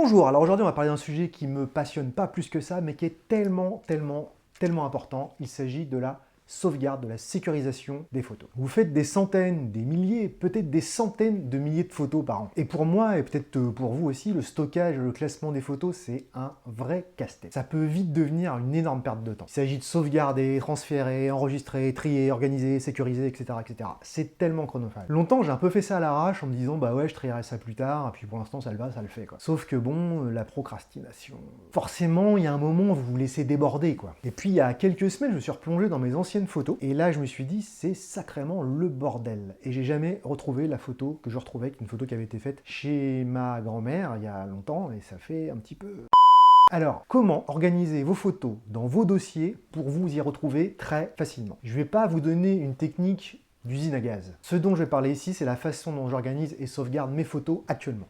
Bonjour, alors aujourd'hui on va parler d'un sujet qui me passionne pas plus que ça, mais qui est tellement important. Il s'agit de la sauvegarde, de la sécurisation des photos. Vous faites des centaines, des milliers, peut-être des centaines de milliers de photos par an. Et pour moi, et peut-être pour vous aussi, le stockage, le classement des photos, c'est un vrai casse-tête. Ça peut vite devenir une énorme perte de temps. Il s'agit de sauvegarder, transférer, enregistrer, trier, organiser, sécuriser, etc. C'est tellement chronophage. Longtemps, j'ai un peu fait ça à l'arrache en me disant, bah ouais, je trierai ça plus tard, et puis pour l'instant, ça le va, ça le fait, quoi. Sauf que bon, la procrastination. Forcément, il y a un moment, vous vous laissez déborder, quoi. Et puis, il y a quelques semaines, je me suis replongé dans mes anciennes photos, et là, je me suis dit, c'est sacrément le bordel. Et j'ai jamais retrouvé la photo que je retrouvais, une photo qui avait été faite chez ma grand-mère il y a longtemps, et ça fait un petit peu... Alors, comment organiser vos photos dans vos dossiers pour vous y retrouver très facilement? Je ne vais pas vous donner une technique d'usine à gaz. Ce dont je vais parler ici, c'est la façon dont j'organise et sauvegarde mes photos actuellement.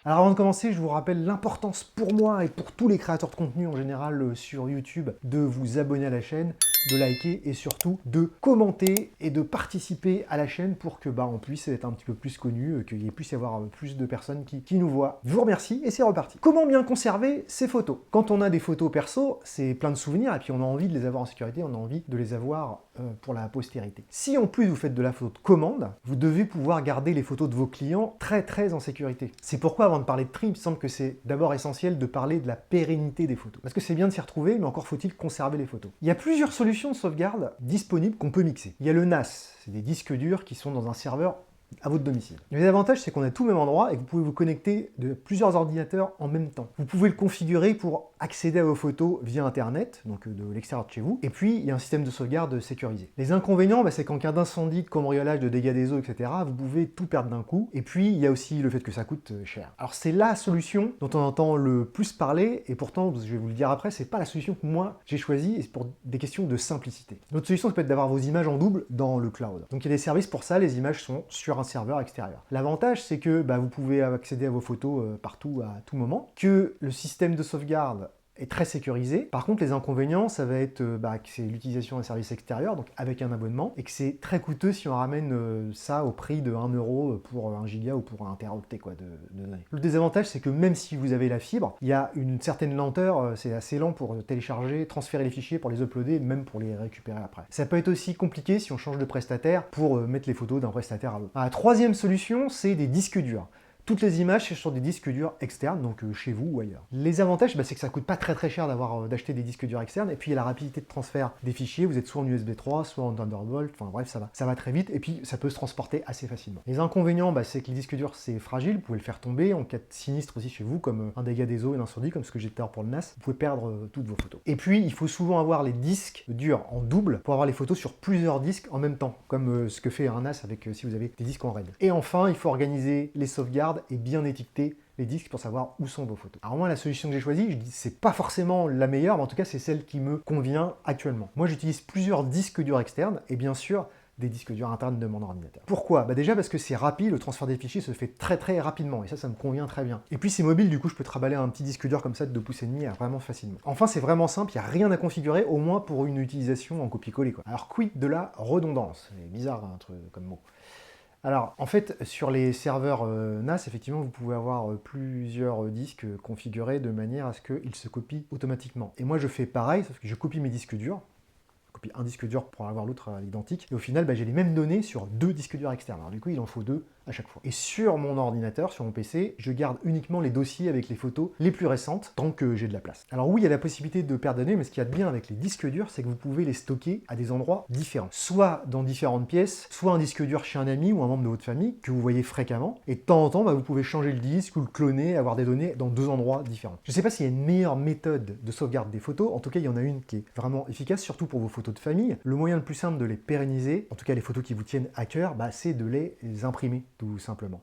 Alors avant de commencer, je vous rappelle l'importance pour moi et pour tous les créateurs de contenu en général sur YouTube de vous abonner à la chaîne, de liker et surtout de commenter et de participer à la chaîne pour que on puisse être un petit peu plus connu, qu'il puisse y avoir plus de personnes qui nous voient. Je vous remercie et c'est reparti. Comment bien conserver ces photos? Quand on a des photos perso, c'est plein de souvenirs et puis on a envie de les avoir en sécurité, on a envie de les avoir pour la postérité. Si en plus vous faites de la photo de commande, vous devez pouvoir garder les photos de vos clients très en sécurité. C'est pourquoi avant de parler de tri, il me semble que c'est d'abord essentiel de parler de la pérennité des photos. Parce que c'est bien de s'y retrouver, mais encore faut-il conserver les photos. Il y a plusieurs solutions de sauvegarde disponibles qu'on peut mixer. Il y a le NAS, c'est des disques durs qui sont dans un serveur à votre domicile. Les avantages, c'est qu'on a tout au même endroit et que vous pouvez vous connecter de plusieurs ordinateurs en même temps. Vous pouvez le configurer pour accéder à vos photos via Internet, donc de l'extérieur de chez vous, et puis il y a un système de sauvegarde sécurisé. Les inconvénients, c'est qu'en cas d'incendie, de cambriolage, de dégâts des eaux, etc., vous pouvez tout perdre d'un coup, et puis il y a aussi le fait que ça coûte cher. Alors c'est la solution dont on entend le plus parler, et pourtant, je vais vous le dire après, c'est pas la solution que moi j'ai choisie, et c'est pour des questions de simplicité. L'autre solution, ça peut être d'avoir vos images en double dans le cloud. Donc il y a des services pour ça, les images sont sur un serveur extérieur. L'avantage, c'est que vous pouvez accéder à vos photos partout, à tout moment, que le système de sauvegarde est très sécurisé. Par contre, les inconvénients, ça va être que c'est l'utilisation d'un service extérieur, donc avec un abonnement, et que c'est très coûteux si on ramène ça au prix de 1 euro pour 1 giga ou pour 1 teraoctet de données. Le désavantage, c'est que même si vous avez la fibre, il y a une certaine lenteur, c'est assez lent pour télécharger, transférer les fichiers, pour les uploader, même pour les récupérer après. Ça peut être aussi compliqué si on change de prestataire pour mettre les photos d'un prestataire à l'autre. La troisième solution, c'est des disques durs. Toutes les images sont sur des disques durs externes, donc chez vous ou ailleurs. Les avantages, c'est que ça coûte pas très cher d'acheter des disques durs externes, et puis il y a la rapidité de transfert des fichiers, vous êtes soit en USB 3, soit en Thunderbolt, enfin bref, ça va très vite, et puis ça peut se transporter assez facilement. Les inconvénients, c'est que les disques durs, c'est fragile, vous pouvez le faire tomber en cas de sinistre aussi chez vous, comme un dégât des eaux et un incendie, comme ce que j'ai tout à l'heure pour le NAS, vous pouvez perdre toutes vos photos. Et puis, il faut souvent avoir les disques durs en double pour avoir les photos sur plusieurs disques en même temps, comme ce que fait un NAS avec si vous avez des disques en RAID. Et enfin, il faut organiser les sauvegardes et bien étiqueter les disques pour savoir où sont vos photos. Alors moi, la solution que j'ai choisie, je dis c'est pas forcément la meilleure, mais en tout cas c'est celle qui me convient actuellement. Moi j'utilise plusieurs disques durs externes et bien sûr des disques durs internes de mon ordinateur. Pourquoi? Déjà parce que c'est rapide, le transfert des fichiers se fait très rapidement et ça me convient très bien. Et puis c'est mobile, du coup je peux trimballer un petit disque dur comme ça de 2,5 pouces vraiment facilement. Enfin c'est vraiment simple, il n'y a rien à configurer, au moins pour une utilisation en copier-coller quoi. Alors quid de la redondance? C'est bizarre un truc comme mot. Alors, en fait, sur les serveurs NAS, effectivement, vous pouvez avoir plusieurs disques configurés de manière à ce qu'ils se copient automatiquement. Et moi, je fais pareil, sauf que je copie mes disques durs. Je copie un disque dur pour avoir l'autre à l'identique. Et au final, j'ai les mêmes données sur 2 disques durs externes. Alors du coup, il en faut 2 à chaque fois. Et sur mon ordinateur, sur mon PC, je garde uniquement les dossiers avec les photos les plus récentes, tant que j'ai de la place. Alors oui, il y a la possibilité de perdre des données, mais ce qu'il y a de bien avec les disques durs, c'est que vous pouvez les stocker à des endroits différents. Soit dans différentes pièces, soit un disque dur chez un ami ou un membre de votre famille, que vous voyez fréquemment, et de temps en temps, vous pouvez changer le disque ou le cloner, avoir des données dans 2 endroits différents. Je ne sais pas s'il y a une meilleure méthode de sauvegarde des photos, en tout cas, il y en a une qui est vraiment efficace, surtout pour vos photos de famille. Le moyen le plus simple de les pérenniser, en tout cas les photos qui vous tiennent à cœur, c'est de les imprimer, tout simplement.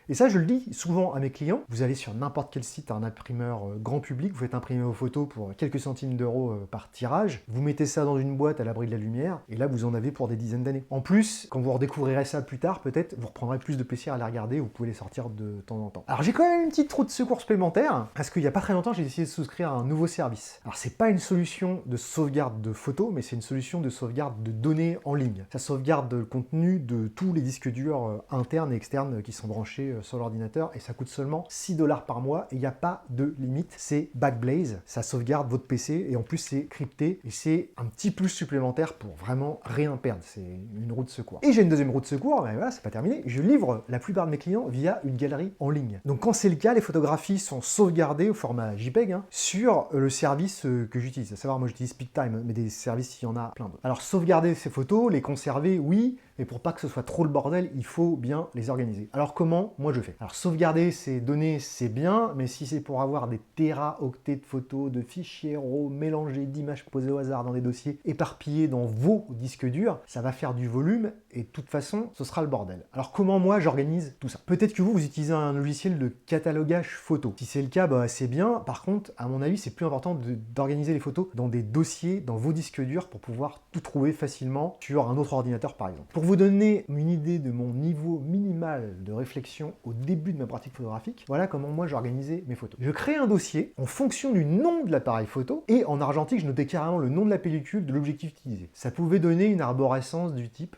Et ça, je le dis souvent à mes clients. Vous allez sur n'importe quel site, un imprimeur grand public, vous faites imprimer vos photos pour quelques centimes d'euros par tirage, vous mettez ça dans une boîte à l'abri de la lumière, et là, vous en avez pour des dizaines d'années. En plus, quand vous redécouvrirez ça plus tard, peut-être, vous reprendrez plus de plaisir à les regarder, vous pouvez les sortir de temps en temps. Alors, j'ai quand même une petite roue de secours supplémentaire, parce qu'il n'y a pas très longtemps, j'ai décidé de souscrire à un nouveau service. Alors, c'est pas une solution de sauvegarde de photos, mais c'est une solution de sauvegarde de données en ligne. Ça sauvegarde le contenu de tous les disques durs internes et externes qui sont branchés sur l'ordinateur, et ça coûte seulement 6 $ par mois, et il n'y a pas de limite. C'est Backblaze, ça sauvegarde votre PC, et en plus c'est crypté, et c'est un petit plus supplémentaire pour vraiment rien perdre. C'est une roue de secours. Et j'ai une deuxième roue de secours, mais voilà, c'est pas terminé. Je livre la plupart de mes clients via une galerie en ligne. Donc quand c'est le cas, les photographies sont sauvegardées au format JPEG sur le service que j'utilise. À savoir, moi j'utilise PicTime, mais des services, il y en a plein d'autres. Alors sauvegarder ces photos, les conserver, oui, mais pour pas que ce soit trop le bordel, il faut bien les organiser. Alors comment moi je fais? Alors sauvegarder ces données, c'est bien, mais si c'est pour avoir des téraoctets de photos, de fichiers RAW mélangés, d'images posées au hasard dans des dossiers éparpillés dans vos disques durs, ça va faire du volume et de toute façon, ce sera le bordel. Alors comment moi j'organise tout ça? Peut-être que vous utilisez un logiciel de catalogage photo. Si c'est le cas, bah, c'est bien. Par contre, à mon avis, c'est plus important d'organiser les photos dans des dossiers, dans vos disques durs pour pouvoir tout trouver facilement sur un autre ordinateur par exemple. Pour vous donner une idée de mon niveau minimal de réflexion au début de ma pratique photographique, voilà comment moi j'organisais mes photos. Je crée un dossier en fonction du nom de l'appareil photo et en argentique, je notais carrément le nom de la pellicule, de l'objectif utilisé. Ça pouvait donner une arborescence du type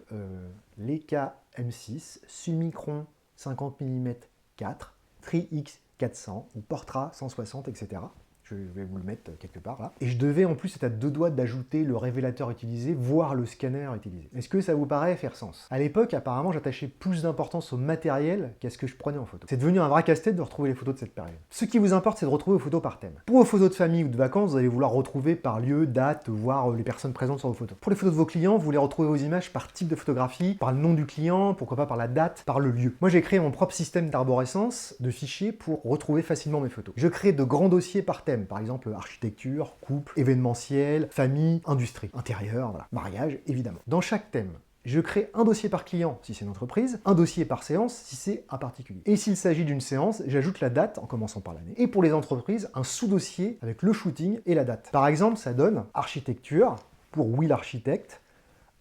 Leica M6, Summicron 50 mm 4, Tri-X 400 ou Portra 160, etc. Je vais vous le mettre quelque part là. Et je devais en plus être à deux doigts d'ajouter le révélateur utilisé, voire le scanner utilisé. Est-ce que ça vous paraît faire sens? À l'époque, apparemment, j'attachais plus d'importance au matériel qu'à ce que je prenais en photo. C'est devenu un vrai casse-tête de retrouver les photos de cette période. Ce qui vous importe, c'est de retrouver vos photos par thème. Pour vos photos de famille ou de vacances, vous allez vouloir retrouver par lieu, date, voire les personnes présentes sur vos photos. Pour les photos de vos clients, vous voulez retrouver vos images par type de photographie, par le nom du client, pourquoi pas par la date, par le lieu. Moi, j'ai créé mon propre système d'arborescence de fichiers pour retrouver facilement mes photos. Je crée de grands dossiers par thème, par exemple architecture, couple, événementiel, famille, industrie, intérieur, voilà. Mariage, évidemment. Dans chaque thème, je crée un dossier par client si c'est une entreprise, un dossier par séance si c'est un particulier. Et s'il s'agit d'une séance, j'ajoute la date en commençant par l'année. Et pour les entreprises, un sous-dossier avec le shooting et la date. Par exemple, ça donne architecture pour Will Architect,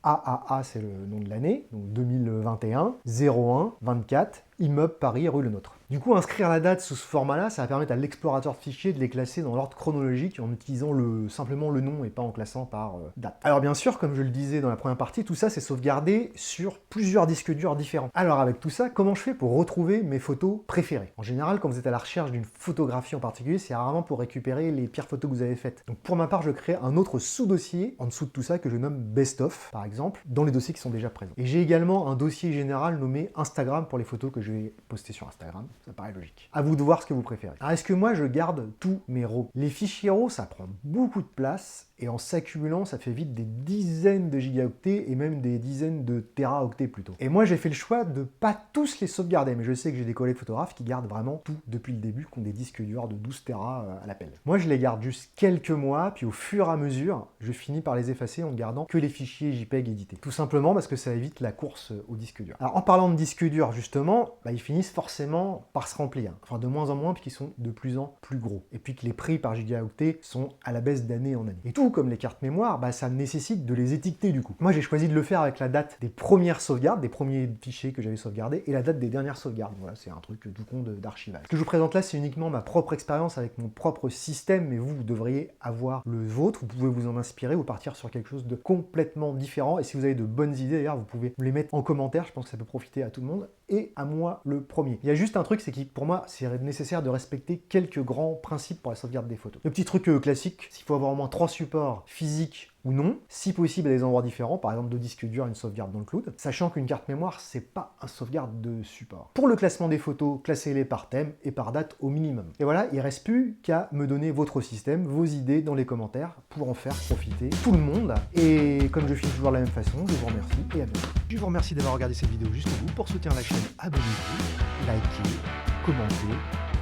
AAA c'est le nom de l'année, donc 2021, 01, 24, immeuble Paris, rue Le Nôtre. Du coup, inscrire la date sous ce format-là, ça va permettre à l'explorateur de fichiers de les classer dans l'ordre chronologique en utilisant simplement le nom et pas en classant par date. Alors bien sûr, comme je le disais dans la première partie, tout ça c'est sauvegardé sur plusieurs disques durs différents. Alors avec tout ça, comment je fais pour retrouver mes photos préférées? En général, quand vous êtes à la recherche d'une photographie en particulier, c'est rarement pour récupérer les pires photos que vous avez faites. Donc pour ma part, je crée un autre sous-dossier en dessous de tout ça que je nomme Best of, par exemple, dans les dossiers qui sont déjà présents. Et j'ai également un dossier général nommé Instagram pour les photos que je vais poster sur Instagram. Ça paraît logique. À vous de voir ce que vous préférez. Alors, est-ce que moi, je garde tous mes RAW? Les fichiers RAW, ça prend beaucoup de place, et en s'accumulant, ça fait vite des dizaines de gigaoctets, et même des dizaines de téraoctets plutôt. Et moi, j'ai fait le choix de pas tous les sauvegarder, mais je sais que j'ai des collègues photographes qui gardent vraiment tout depuis le début, qui ont des disques durs de 12 Tera à l'appel. Moi, je les garde juste quelques mois, puis au fur et à mesure, je finis par les effacer en ne gardant que les fichiers JPEG édités. Tout simplement parce que ça évite la course au disque dur. Alors, en parlant de disque dur, justement, ils finissent forcément par se remplir. Enfin, de moins en moins, puis qu'ils sont de plus en plus gros. Et puis que les prix par gigaoctet sont à la baisse d'année en année. Et tout comme les cartes mémoire, ça nécessite de les étiqueter du coup. Moi, j'ai choisi de le faire avec la date des premières sauvegardes, des premiers fichiers que j'avais sauvegardés, et la date des dernières sauvegardes. Voilà, c'est un truc tout con d'archivage. Ce que je vous présente là, c'est uniquement ma propre expérience avec mon propre système, mais vous devriez avoir le vôtre. Vous pouvez vous en inspirer ou partir sur quelque chose de complètement différent. Et si vous avez de bonnes idées, d'ailleurs, vous pouvez me les mettre en commentaire. Je pense que ça peut profiter à tout le monde. Et à moi le premier. Il y a juste un truc, c'est que pour moi, c'est nécessaire de respecter quelques grands principes pour la sauvegarde des photos. Le petit truc classique, s'il faut avoir au moins 3 supports physiques ou non, si possible à des endroits différents, par exemple 2 disques durs, une sauvegarde dans le cloud, sachant qu'une carte mémoire, c'est pas un sauvegarde de support. Pour le classement des photos, classez-les par thème et par date au minimum. Et voilà, il reste plus qu'à me donner votre système, vos idées dans les commentaires pour en faire profiter tout le monde. Et comme je finis toujours de la même façon, je vous remercie et à bientôt. Je vous remercie d'avoir regardé cette vidéo jusqu'au bout. Pour soutenir la chaîne, abonnez-vous, likez, commentez,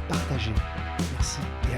partagez. Merci et à bientôt.